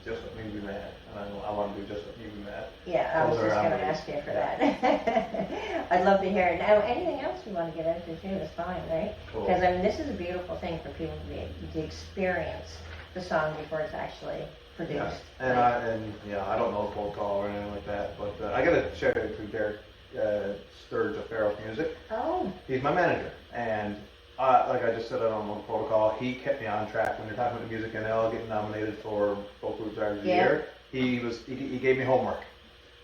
Just Let Me Be Mad. And I want to do Just Let Me Be Mad. Yeah, I was just going to ask you for that. I'd love to hear it. Now, anything else you want to get into too is fine, right? Cool. Because I mean, this is a beautiful thing for people to experience the song before it's actually produced. Yeah. I don't know protocol or anything like that, but I got to shout out to Derek Sturge of Feral Music. Oh. He's my manager, and like I just said, I don't know protocol. He kept me on track when you're talking about the music NL getting nominated for Folk Group Artist of the Year. He gave me homework.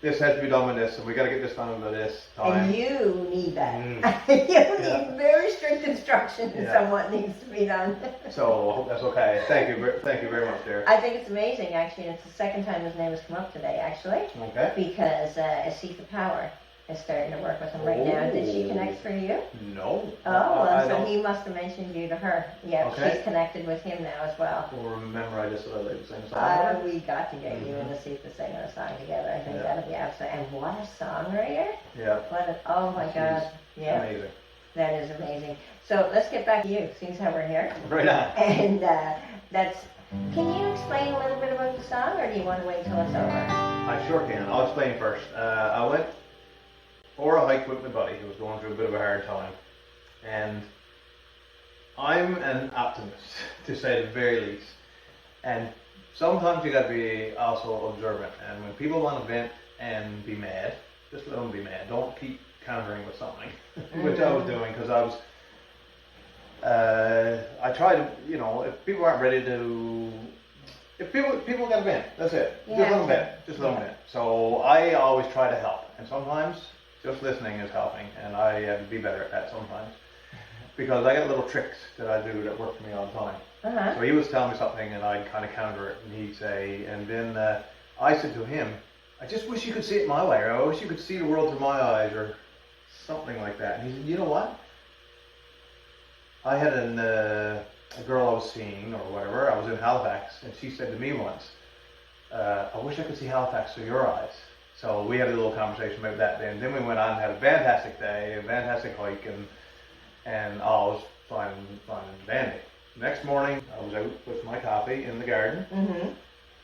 This has to be done with this, and we got to get this done with this time. And you need that. You need very strict instructions on what needs to be done. So I hope that's okay. Thank you very much, Derek. I think it's amazing, actually. It's the second time his name has come up today, actually. Okay. Because Asitha Power is starting to work with him right now. Did she connect for you? No. So he must have mentioned you to her. Yeah, okay. She's connected with him now as well. Well, remember, I just said I'd like to sing a song. We got to get you and Asitha singing a song together. I think that'll be absolutely. And what a songwriter! Yeah. Oh my God! Yeah. Amazing. That is amazing. So let's get back to you, since how we're here. Right on. And can you explain a little bit about the song, or do you want to wait till it's over? I sure can. I'll explain first. I went for a hike with my buddy who was going through a bit of a hard time. And I'm an optimist, to say the very least. And sometimes you got to be also observant. And when people want to vent and be mad, just let them be mad. Don't keep countering with something, which I was doing, because I try to, if people aren't ready to, if people got to vent, that's it. Just let them vent. Just let them vent. So I always try to help. And sometimes just listening is helping, and I have to be better at that sometimes. Because I got little tricks that I do that work for me all the time. So he was telling me something, and I'd kind of counter it, and he'd say, and then I said to him, I just wish you could see it my way, or I wish you could see the world through my eyes, or something like that. And he said, you know what? I had a girl I was seeing, or whatever, I was in Halifax, and she said to me once, I wish I could see Halifax through your eyes. So we had a little conversation about that then. Then we went on and had a fantastic day, a fantastic hike, and all was fine and dandy. Next morning, I was out with my coffee in the garden,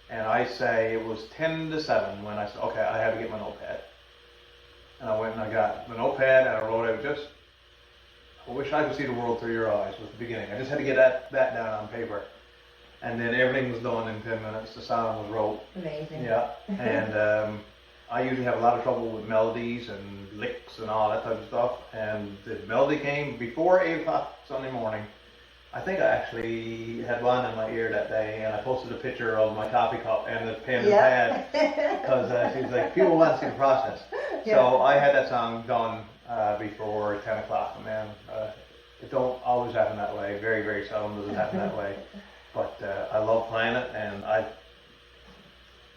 and I say it was 10 to 7 when I said, okay, I had to get my notepad. And I went and I got my notepad and I wrote out I wish I could see the world through your eyes was the beginning. I just had to get that down on paper. And then everything was done in 10 minutes. The song was wrote. Amazing. Yeah. And I usually have a lot of trouble with melodies and licks and all that type of stuff. And the melody came before 8 o'clock Sunday morning. I think I actually had one in my ear that day, and I posted a picture of my coffee cup and the pen and pad, because she was like, people want to see the process. So I had that song done before 10 o'clock, and man, it don't always happen that way. Very, very seldom does it happen that way. But I love playing it, and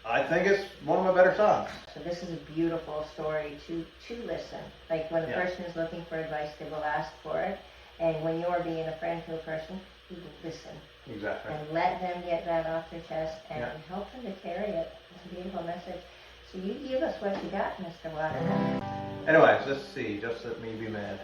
I think it's one of my better songs. So this is a beautiful story to listen. Like when a person is looking for advice, they will ask for it. And when you're being a friend to a person, you listen. Exactly. And let them get that off their chest and help them to carry it. It's a beautiful message. So you give us what you got, Mr. Waterman. Anyways, let's see. Just Let Me Be Mad.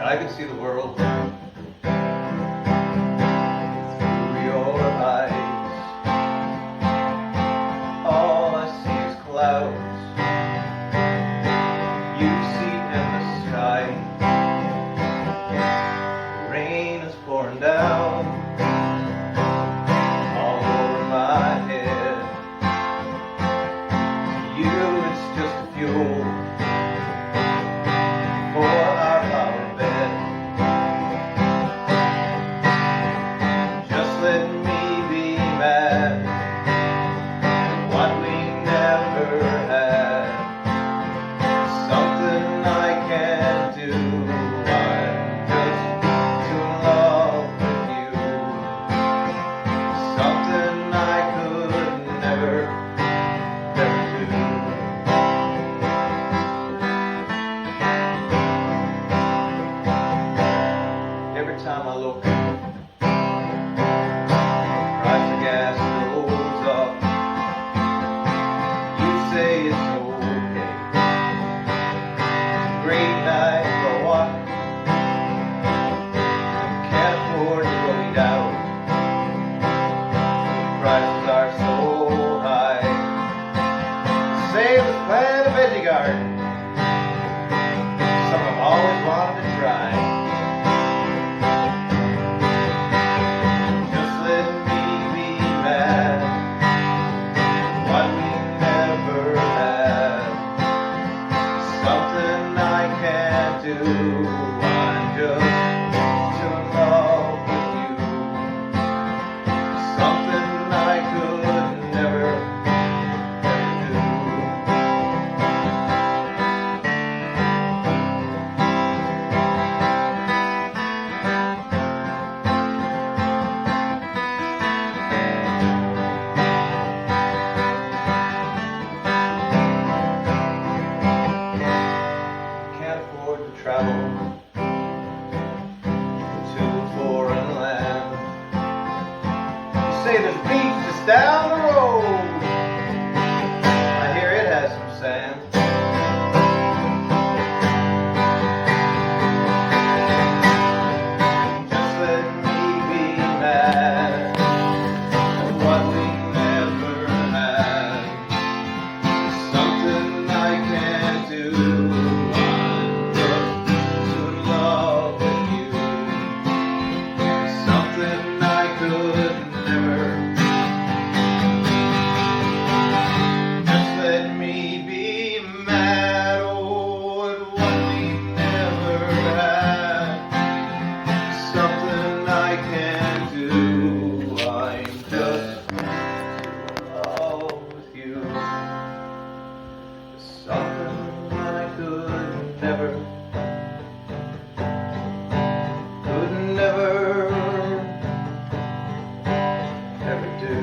I can see the world through your eyes. All I see is clouds. You see in the could never. Just let me be mad over what we never had. Something I can do. I'm just in love with you. Something I could never ever do.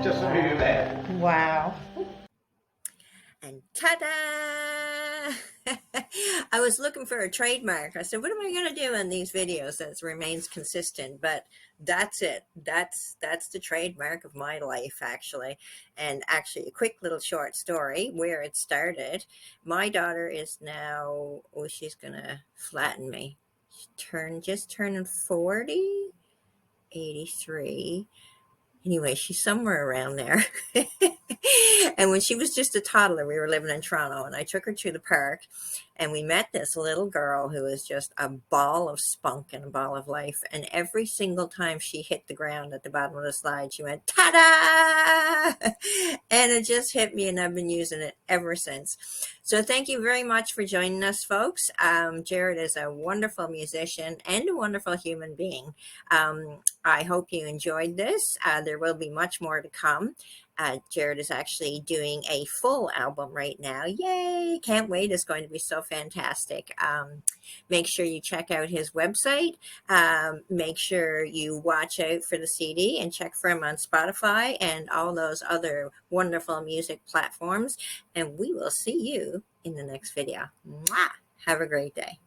Just let me be mad. Wow. And ta-da! I was looking for a trademark. I said, what am I going to do in these videos that remains consistent? But that's it. That's the trademark of my life, actually. And actually, a quick little short story where it started. My daughter is now, oh, she's going to flatten me. Just turning 40, 83. Anyway, she's somewhere around there. And when she was just a toddler, we were living in Toronto, and I took her to the park, and we met this little girl who was just a ball of spunk and a ball of life. And every single time she hit the ground at the bottom of the slide, she went, ta-da! And it just hit me, and I've been using it ever since. So thank you very much for joining us, folks. Jared is a wonderful musician and a wonderful human being. I hope you enjoyed this. There will be much more to come. Jared is actually doing a full album right now. Yay! Can't wait. It's going to be so fantastic. Make sure you check out his website. Make sure you watch out for the CD and check for him on Spotify and all those other wonderful music platforms. And we will see you in the next video. Mwah! Have a great day.